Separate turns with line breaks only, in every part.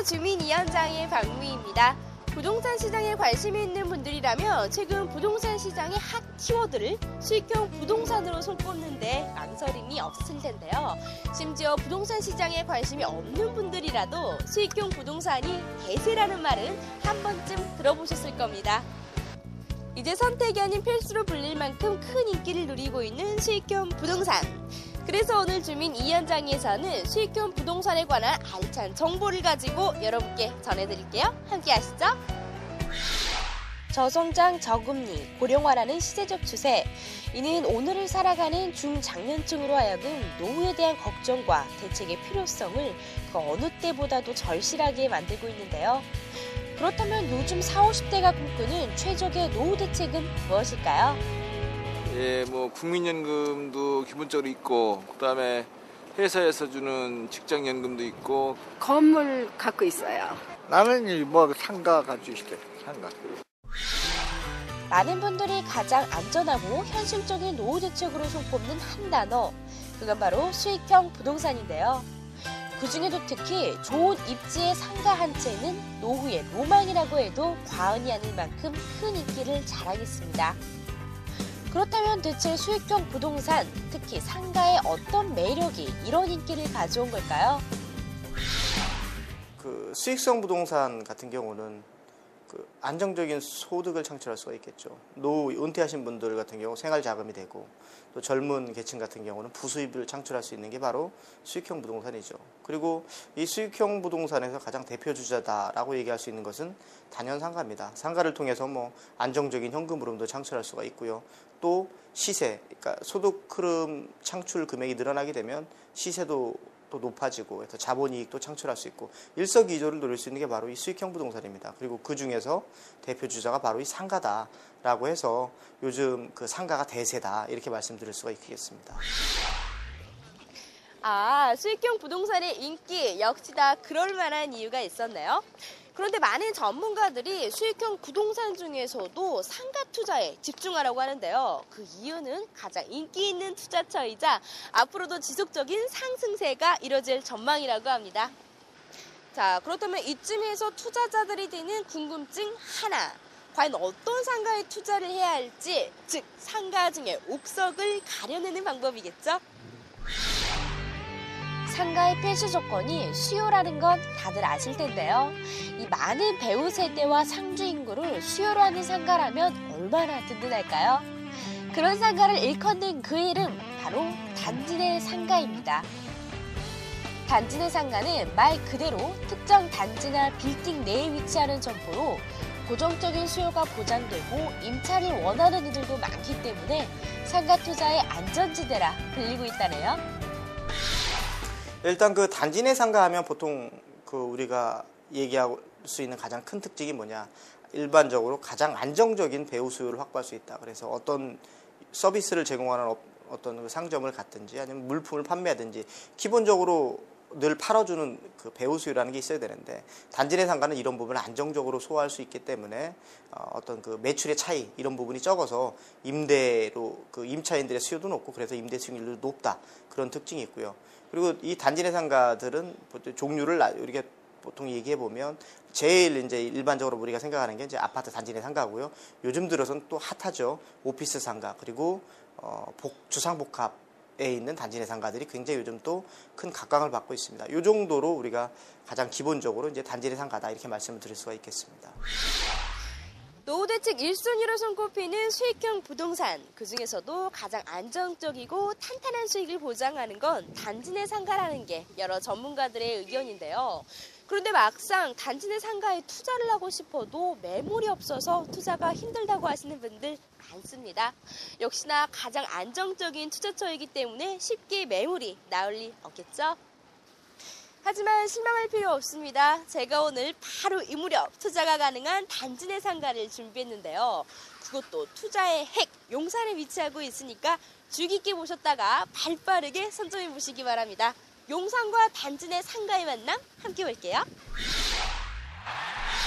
주민위원장의 박무희입니다. 부동산 시장에 관심이 있는 분들이라면 최근 부동산 시장의 핫 키워드를 수익형 부동산으로 손꼽는데 망설임이 없을 텐데요. 심지어 부동산 시장에 관심이 없는 분들이라도 수익형 부동산이 대세라는 말은 한 번쯤 들어보셨을 겁니다. 이제 선택이 아닌 필수로 불릴 만큼 큰 인기를 누리고 있는 수익형 부동산. 그래서 오늘 주민위원장에서는 수익형 부동산에 관한 알찬 정보를 가지고 여러분께 전해드릴게요. 함께 하시죠. 저성장 저금리, 고령화라는 시대적 추세. 이는 오늘을 살아가는 중장년층으로 하여금 노후에 대한 걱정과 대책의 필요성을 그 어느 때보다도 절실하게 만들고 있는데요. 그렇다면 요즘 40, 50대가 꿈꾸는 최적의 노후 대책은 무엇일까요?
예, 국민연금도 기본적으로 있고, 그다음에 회사에서 주는 직장연금도 있고.
건물 갖고 있어요.
나는 상가 가지고 있어요. 상가.
많은 분들이 가장 안전하고 현실적인 노후 대책으로 손꼽는 한 단어, 그건 바로 수익형 부동산인데요. 그중에도 특히 좋은 입지의 상가 한 채는 노후의 로망이라고 해도 과언이 아닐 만큼 큰 인기를 자랑했습니다. 그렇다면 대체 수익형 부동산, 특히 상가의 어떤 매력이 이런 인기를 가져온 걸까요?
수익성 부동산 같은 경우는 안정적인 소득을 창출할 수가 있겠죠. 노후 은퇴하신 분들 같은 경우 생활 자금이 되고, 또 젊은 계층 같은 경우는 부수입을 창출할 수 있는 게 바로 수익형 부동산이죠. 그리고 이 수익형 부동산에서 가장 대표 주자다라고 얘기할 수 있는 것은 단연 상가입니다. 상가를 통해서 안정적인 현금 흐름도 창출할 수가 있고요. 또 시세, 그러니까 소득 흐름 창출 금액이 늘어나게 되면 시세도 또 높아지고 자본이익도 창출할 수 있고 일석이조를 노릴 수 있는 게 바로 이 수익형 부동산입니다. 그리고 그 중에서 대표 주자가 바로 이 상가다라고 해서 요즘 상가가 대세다 이렇게 말씀드릴 수가 있겠습니다.
수익형 부동산의 인기 역시 다 그럴 만한 이유가 있었네요. 그런데 많은 전문가들이 수익형 부동산 중에서도 상가 투자에 집중하라고 하는데요. 그 이유는 가장 인기 있는 투자처이자 앞으로도 지속적인 상승세가 이뤄질 전망이라고 합니다. 자, 그렇다면 이쯤에서 투자자들이 드는 궁금증 하나. 과연 어떤 상가에 투자를 해야 할지, 즉 상가 중에 옥석을 가려내는 방법이겠죠? 상가의 필수 조건이 수요라는 건 다들 아실 텐데요. 이 많은 배우 세대와 상주 인구를 수요로 하는 상가라면 얼마나 든든할까요? 그런 상가를 일컫는 그 이름, 바로 단지 내 상가입니다. 단지 내 상가는 말 그대로 특정 단지나 빌딩 내에 위치하는 점포로 고정적인 수요가 보장되고 임차를 원하는 이들도 많기 때문에 상가 투자의 안전지대라 불리고 있다네요.
일단 단지 내 상가 하면 보통 우리가 얘기할 수 있는 가장 큰 특징이 뭐냐. 일반적으로 가장 안정적인 배우 수요를 확보할 수 있다. 그래서 어떤 서비스를 제공하는 어떤 상점을 갖든지 아니면 물품을 판매하든지 기본적으로 늘 팔아주는 배우 수요라는 게 있어야 되는데 단지 내 상가는 이런 부분을 안정적으로 소화할 수 있기 때문에 어떤 매출의 차이 이런 부분이 적어서 임대로 임차인들의 수요도 높고 그래서 임대 수익률도 높다. 그런 특징이 있고요. 그리고 이 단지 내 상가들은 종류를 우리가 보통 얘기해 보면 제일 이제 일반적으로 우리가 생각하는 게 이제 아파트 단지 내 상가고요. 요즘 들어서는 또 핫하죠. 오피스 상가 그리고 주상복합에 있는 단지 내 상가들이 굉장히 요즘 또 큰 각광을 받고 있습니다. 이 정도로 우리가 가장 기본적으로 이제 단지 내 상가다 이렇게 말씀을 드릴 수가 있겠습니다.
노후 대책 1순위로 손꼽히는 수익형 부동산, 그중에서도 가장 안정적이고 탄탄한 수익을 보장하는 건 단지 내 상가라는 게 여러 전문가들의 의견인데요. 그런데 막상 단지 내 상가에 투자를 하고 싶어도 매물이 없어서 투자가 힘들다고 하시는 분들 많습니다. 역시나 가장 안정적인 투자처이기 때문에 쉽게 매물이 나올 리 없겠죠? 하지만 실망할 필요 없습니다. 제가 오늘 바로 이 무렵 투자가 가능한 단지 내 상가를 준비했는데요. 그것도 투자의 핵, 용산에 위치하고 있으니까 주의 깊게 보셨다가 발빠르게 선점해 보시기 바랍니다. 용산과 단지 내 상가의 만남 함께 볼게요.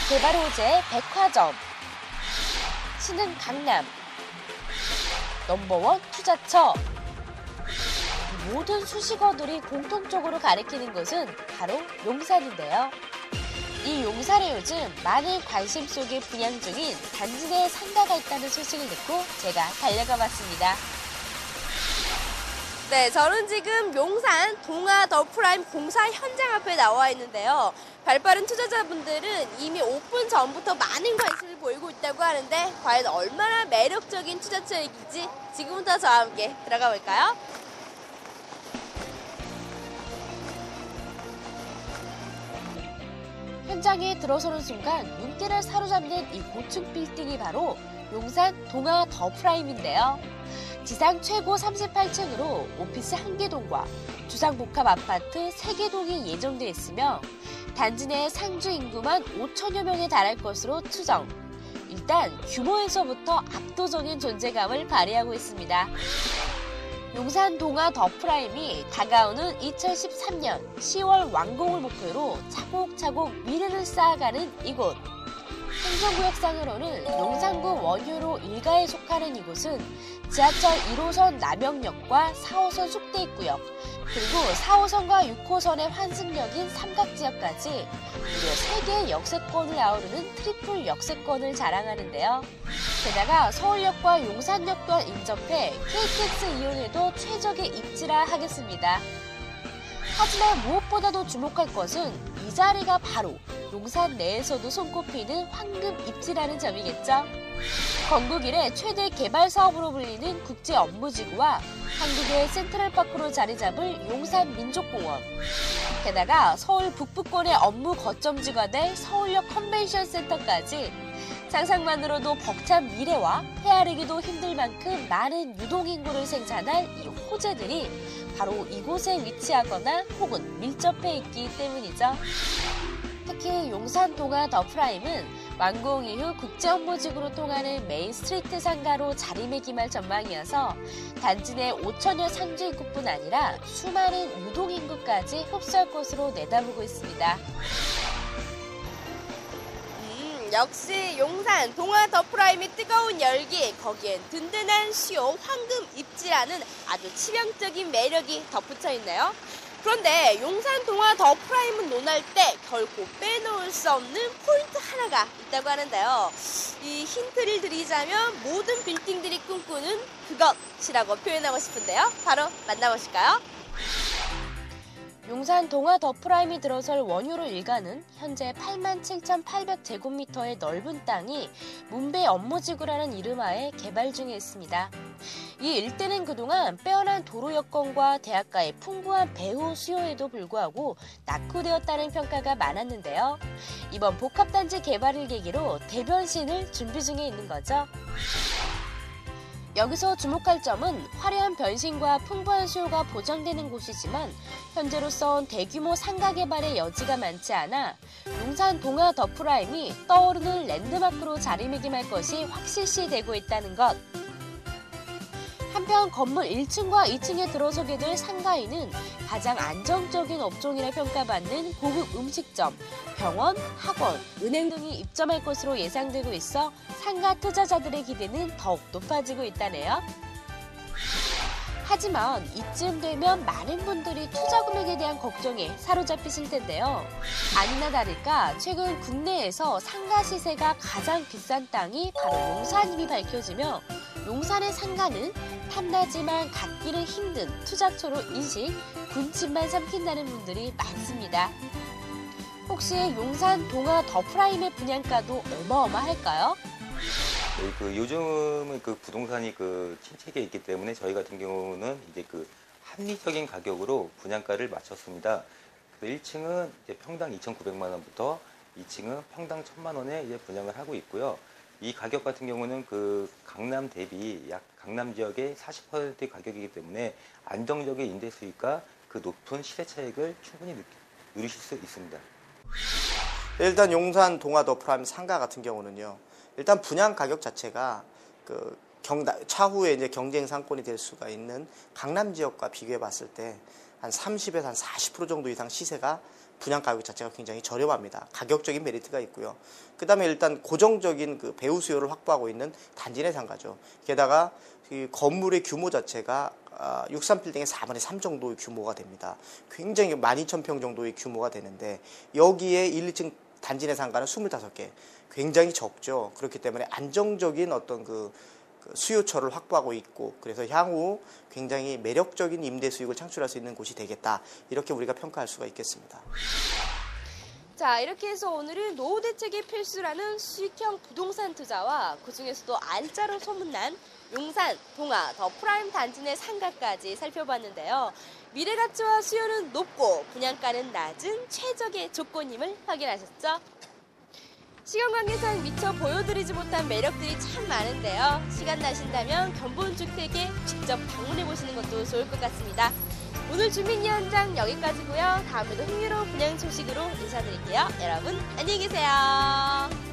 개발 호재 백화점, 신흥 강남, 넘버원 투자처. 모든 수식어들이 공통적으로 가리키는 곳은 바로 용산인데요. 이 용산에 요즘 많은 관심 속에 분양 중인 단지 내 상가가 있다는 소식을 듣고 제가 달려가 봤습니다. 네, 저는 지금 용산 동아 더 프라임 공사 현장 앞에 나와 있는데요. 발빠른 투자자분들은 이미 오픈 전부터 많은 관심을 보이고 있다고 하는데 과연 얼마나 매력적인 투자 처익인지 지금부터 저와 함께 들어가 볼까요? 현장에 들어서는 순간 눈길을 사로잡는 이 고층 빌딩이 바로 용산 동아 더 프라임인데요. 지상 최고 38층으로 오피스 1개 동과 주상복합 아파트 3개 동이 예정돼 있으며 단지 내 상주 인구만 5천여 명에 달할 것으로 추정. 일단 규모에서부터 압도적인 존재감을 발휘하고 있습니다. 용산 동아 더 프라임이 다가오는 2013년 10월 완공을 목표로 차곡차곡 미래를 쌓아가는 이곳. 행정구역상으로는 용산구 원효로 일가에 속하는 이곳은 지하철 1호선 남영역과 4호선 숙대입구역, 그리고 4호선과 6호선의 환승역인 삼각지역까지 무려 3개의 역세권을 아우르는 트리플 역세권을 자랑하는데요. 게다가 서울역과 용산역 또한 인접해 KTX 이용에도 최적의 입지라 하겠습니다. 하지만 무엇보다도 주목할 것은 이 자리가 바로 용산 내에서도 손꼽히는 황금 입지라는 점이겠죠. 건국 이래 최대 개발 사업으로 불리는 국제 업무지구와 한국의 센트럴파크로 자리 잡을 용산 민족공원. 게다가 서울 북부권의 업무 거점지가 될 서울역 컨벤션센터까지 상상만으로도 벅찬 미래와 헤아리기도 힘들 만큼 많은 유동인구를 생산할 이 호재들이 바로 이곳에 위치하거나 혹은 밀접해 있기 때문이죠. 특히 용산 동아 더 프라임은 완공 이후 국제업무지구로 통하는 메인 스트리트 상가로 자리매김할 전망이어서 단지 내 5천여 상주 인구뿐 아니라 수많은 유동인구까지 흡수할 것으로 내다보고 있습니다. 역시 용산 동아 더 프라임의 뜨거운 열기, 거기엔 든든한 수요 황금 입지라는 아주 치명적인 매력이 덧붙여 있네요. 그런데 용산 동아 더 프라임을 논할 때 결코 빼놓을 수 없는 포인트 하나가 있다고 하는데요. 이 힌트를 드리자면 모든 빌딩들이 꿈꾸는 그것이라고 표현하고 싶은데요. 바로 만나보실까요? 용산 동아 더 프라임이 들어설 원효로 일가는 현재 87,800제곱미터의 넓은 땅이 문배 업무지구라는 이름하에 개발 중에 있습니다. 이 일대는 그동안 빼어난 도로 여건과 대학가의 풍부한 배후 수요에도 불구하고 낙후되었다는 평가가 많았는데요. 이번 복합단지 개발을 계기로 대변신을 준비 중에 있는 거죠. 여기서 주목할 점은 화려한 변신과 풍부한 수요가 보장되는 곳이지만 현재로선 대규모 상가 개발의 여지가 많지 않아 용산 동아 더 프라임이 떠오르는 랜드마크로 자리매김할 것이 확실시되고 있다는 것. 한편 건물 1층과 2층에 들어서게 될 상가에는 가장 안정적인 업종이라 평가받는 고급 음식점, 병원, 학원, 은행 등이 입점할 것으로 예상되고 있어 상가 투자자들의 기대는 더욱 높아지고 있다네요. 하지만 이쯤 되면 많은 분들이 투자 금액에 대한 걱정에 사로잡히실 텐데요. 아니나 다를까 최근 국내에서 상가 시세가 가장 비싼 땅이 바로 용산임이 밝혀지며 용산의 상가는 탐나지만 갖기는 힘든 투자처로 인식, 군침만 삼킨다는 분들이 많습니다. 혹시 용산 동아 더 프라임의 분양가도 어마어마할까요?
요즘은 부동산이 침체기에 있기 때문에 저희 같은 경우는 이제 합리적인 가격으로 분양가를 맞췄습니다. 1층은 이제 평당 2,900만 원부터 2층은 평당 1,000만 원에 이제 분양을 하고 있고요. 이 가격 같은 경우는 강남 대비 약 강남 지역의 40%의 가격이기 때문에 안정적인 임대 수익과 높은 시세 차익을 충분히 누리실 수 있습니다.
일단 용산 동아 더 프라임 상가 같은 경우는요. 일단 분양 가격 자체가 차후에 이제 경쟁 상권이 될 수가 있는 강남 지역과 비교해 봤을 때 한 30에서 한 40% 정도 이상 시세가 분양 가격 자체가 굉장히 저렴합니다. 가격적인 메리트가 있고요. 그 다음에 일단 고정적인 배후 수요를 확보하고 있는 단지 내 상가죠. 게다가 이 건물의 규모 자체가 63빌딩의 4분의 3 정도의 규모가 됩니다. 굉장히 12,000평 정도의 규모가 되는데 여기에 1, 2층 단지 내 상가는 25개. 굉장히 적죠. 그렇기 때문에 안정적인 어떤 그 수요처를 확보하고 있고 그래서 향후 굉장히 매력적인 임대 수익을 창출할 수 있는 곳이 되겠다. 이렇게 우리가 평가할 수가 있겠습니다.
자, 이렇게 해서 오늘은 노후 대책의 필수라는 수익형 부동산 투자와 그중에서도 알짜로 소문난 용산, 동아, 더 프라임 단지 내 상가까지 살펴봤는데요. 미래 가치와 수요는 높고 분양가는 낮은 최적의 조건임을 확인하셨죠? 시간 관계상 미처 보여드리지 못한 매력들이 참 많은데요. 시간 나신다면 견본주택에 직접 방문해 보시는 것도 좋을 것 같습니다. 오늘 주민이 현장 여기까지고요. 다음에도 흥미로운 분양 소식으로 인사드릴게요. 여러분 안녕히 계세요.